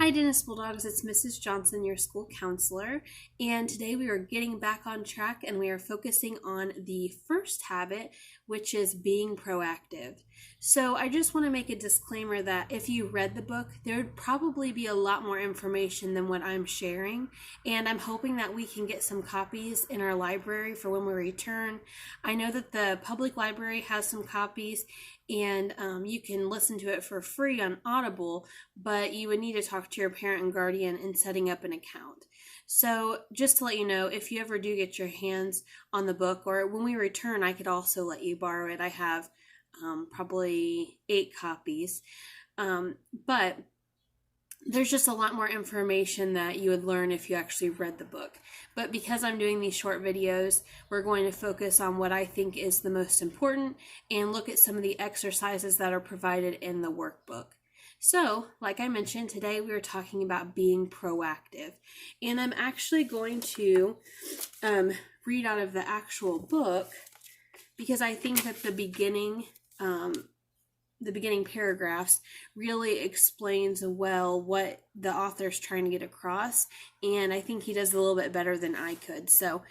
Hi, Dennis Bulldogs. It's Mrs. Johnson, your school counselor, and today we are getting back on track and we are focusing on the first habit, which is being proactive. So I just want to make a disclaimer that if you read the book, there would probably be a lot more information than what I'm sharing, and I'm hoping that we can get some copies in our library for when we return. I know that the public library has some copies, and you can listen to it for free on Audible, but you would need to talk to your parent and guardian in setting up an account. So just to let you know, if you ever do get your hands on the book, or when we return, I could also let you borrow it. I have probably 8 copies, but there's just a lot more information that you would learn if you actually read the book. But because I'm doing these short videos, we're going to focus on what I think is the most important and look at some of the exercises that are provided in the workbook. So, like I mentioned, today we are talking about being proactive. And I'm actually going to read out of the actual book because I think that the beginning paragraphs really explains well what the author's trying to get across, and I think he does a little bit better than I could. So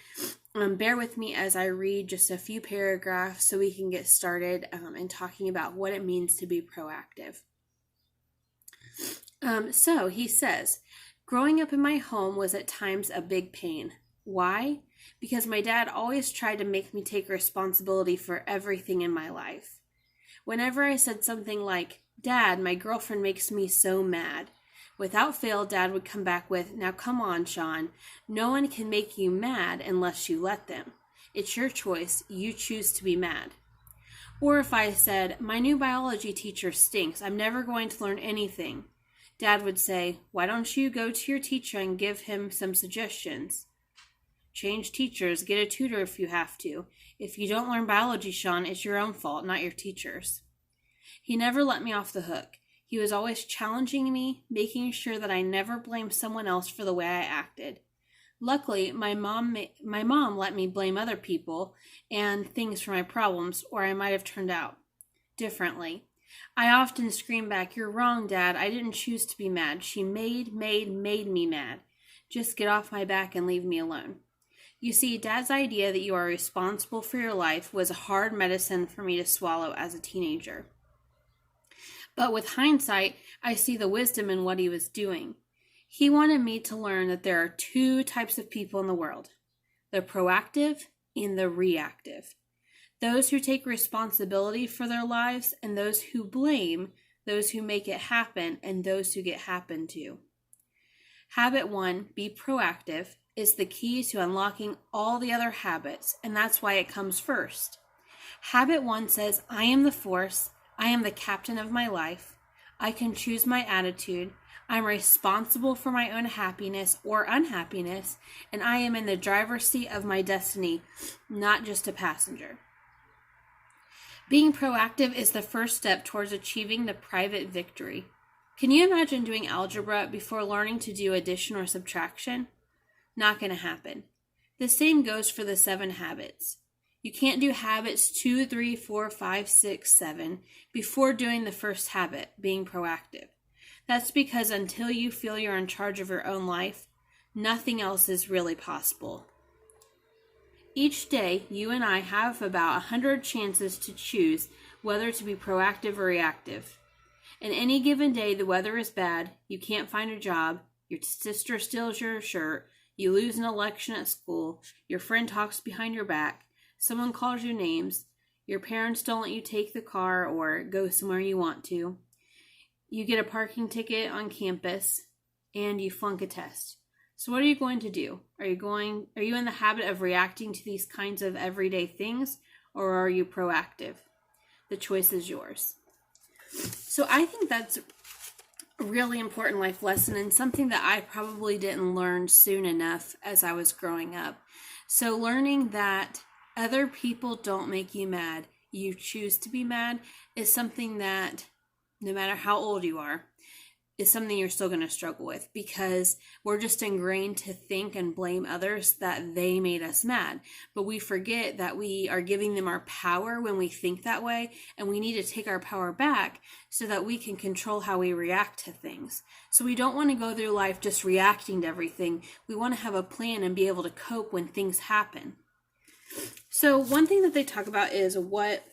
bear with me as I read just a few paragraphs so we can get started in talking about what it means to be proactive. So he says, growing up in my home was at times a big pain. Why? Because my dad always tried to make me take responsibility for everything in my life. Whenever I said something like, "Dad, my girlfriend makes me so mad," without fail, Dad would come back with, "Now come on, Sean. No one can make you mad unless you let them. It's your choice. You choose to be mad." Or if I said, "My new biology teacher stinks. I'm never going to learn anything," Dad would say, "Why don't you go to your teacher and give him some suggestions? Change teachers, get a tutor if you have to. If you don't learn biology, Sean, it's your own fault, not your teacher's." He never let me off the hook. He was always challenging me, making sure that I never blamed someone else for the way I acted. Luckily, my mom let me blame other people and things for my problems, or I might have turned out differently. I often screamed back, "You're wrong, Dad. I didn't choose to be mad. She made me mad. Just get off my back and leave me alone." You see, Dad's idea that you are responsible for your life was a hard medicine for me to swallow as a teenager. But with hindsight, I see the wisdom in what he was doing. He wanted me to learn that there are 2 types of people in the world: the proactive and the reactive. Those who take responsibility for their lives, and those who blame, those who make it happen, and those who get happened to. Habit 1, be proactive, is the key to unlocking all the other habits, and that's why it comes first. Habit 1 says, I am the force, I am the captain of my life, I can choose my attitude, I'm responsible for my own happiness or unhappiness, and I am in the driver's seat of my destiny, not just a passenger. Being proactive is the first step towards achieving the private victory. Can you imagine doing algebra before learning to do addition or subtraction? Not going to happen. The same goes for the 7 habits. You can't do habits 2, 3, 4, 5, 6, 7 before doing the first habit, being proactive. That's because until you feel you're in charge of your own life, nothing else is really possible. Each day, you and I have about 100 chances to choose whether to be proactive or reactive. And any given day, the weather is bad, you can't find a job, your sister steals your shirt, you lose an election at school, your friend talks behind your back, someone calls you names, your parents don't let you take the car or go somewhere you want to, you get a parking ticket on campus, and you flunk a test. So what are you going to do? Are you in the habit of reacting to these kinds of everyday things, or are you proactive? The choice is yours. So I think that's a really important life lesson, and something that I probably didn't learn soon enough as I was growing up. So learning that other people don't make you mad, you choose to be mad, is something that, no matter how old you are, is something you're still going to struggle with, because we're just ingrained to think and blame others that they made us mad. But we forget that we are giving them our power when we think that way, and we need to take our power back so that we can control how we react to things. So we don't want to go through life just reacting to everything. We want to have a plan and be able to cope when things happen. So one thing that they talk about is what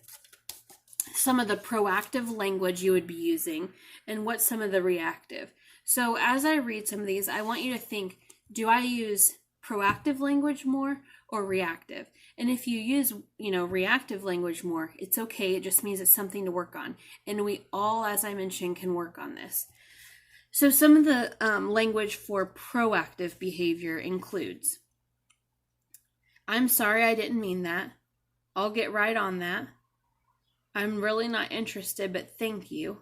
some of the proactive language you would be using and what some of the reactive. So as I read some of these, I want you to think, do I use proactive language more or reactive? And if you use, reactive language more, it's okay. It just means it's something to work on. And we all, as I mentioned, can work on this. So some of the language for proactive behavior includes, I'm sorry, I didn't mean that. I'll get right on that. I'm really not interested, but thank you.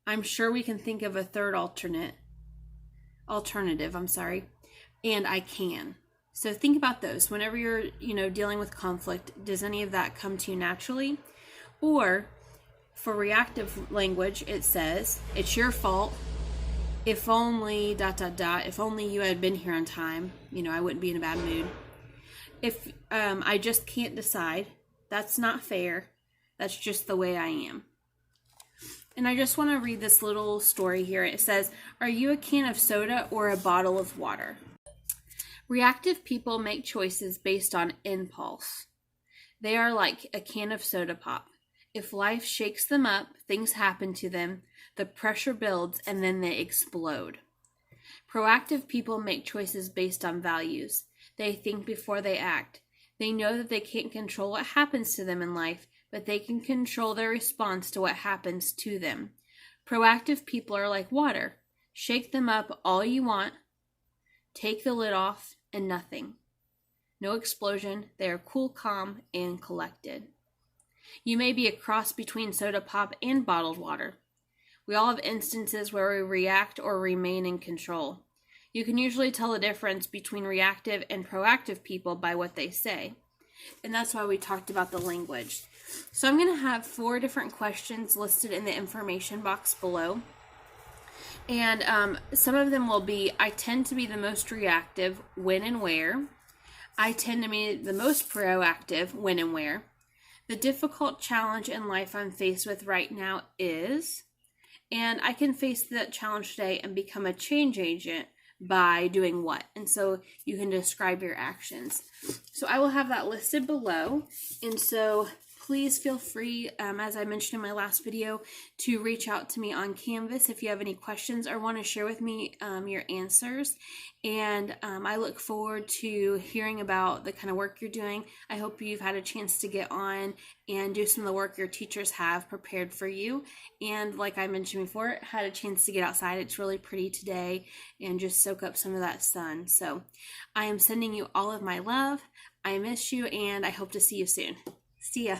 I'm sure we can think of a third alternative, and I can. So think about those. Whenever you're, dealing with conflict, does any of that come to you naturally? Or for reactive language, it says, it's your fault. If only ... if only you had been here on time, I wouldn't be in a bad mood. If I just can't decide, that's not fair. That's just the way I am. And I just want to read this little story here. It says, are you a can of soda or a bottle of water? Reactive people make choices based on impulse. They are like a can of soda pop. If life shakes them up, things happen to them, the pressure builds, and then they explode. Proactive people make choices based on values. They think before they act. They know that they can't control what happens to them in life, but they can control their response to what happens to them. Proactive people are like water. Shake them up all you want. Take the lid off and nothing. No explosion. They are cool, calm, and collected. You may be a cross between soda pop and bottled water. We all have instances where we react or remain in control. You can usually tell the difference between reactive and proactive people by what they say. And that's why we talked about the language. So I'm going to have 4 different questions listed in the information box below. And some of them will be, I tend to be the most reactive, when and where. I tend to be the most proactive, when and where. The difficult challenge in life I'm faced with right now is, and I can face that challenge today and become a change agent by doing what? And so you can describe your actions. So I will have that listed below. And so please feel free, as I mentioned in my last video, to reach out to me on Canvas if you have any questions or want to share with me your answers. And I look forward to hearing about the kind of work you're doing. I hope you've had a chance to get on and do some of the work your teachers have prepared for you. And like I mentioned before, had a chance to get outside. It's really pretty today, and just soak up some of that sun. So I am sending you all of my love. I miss you, and I hope to see you soon. See ya.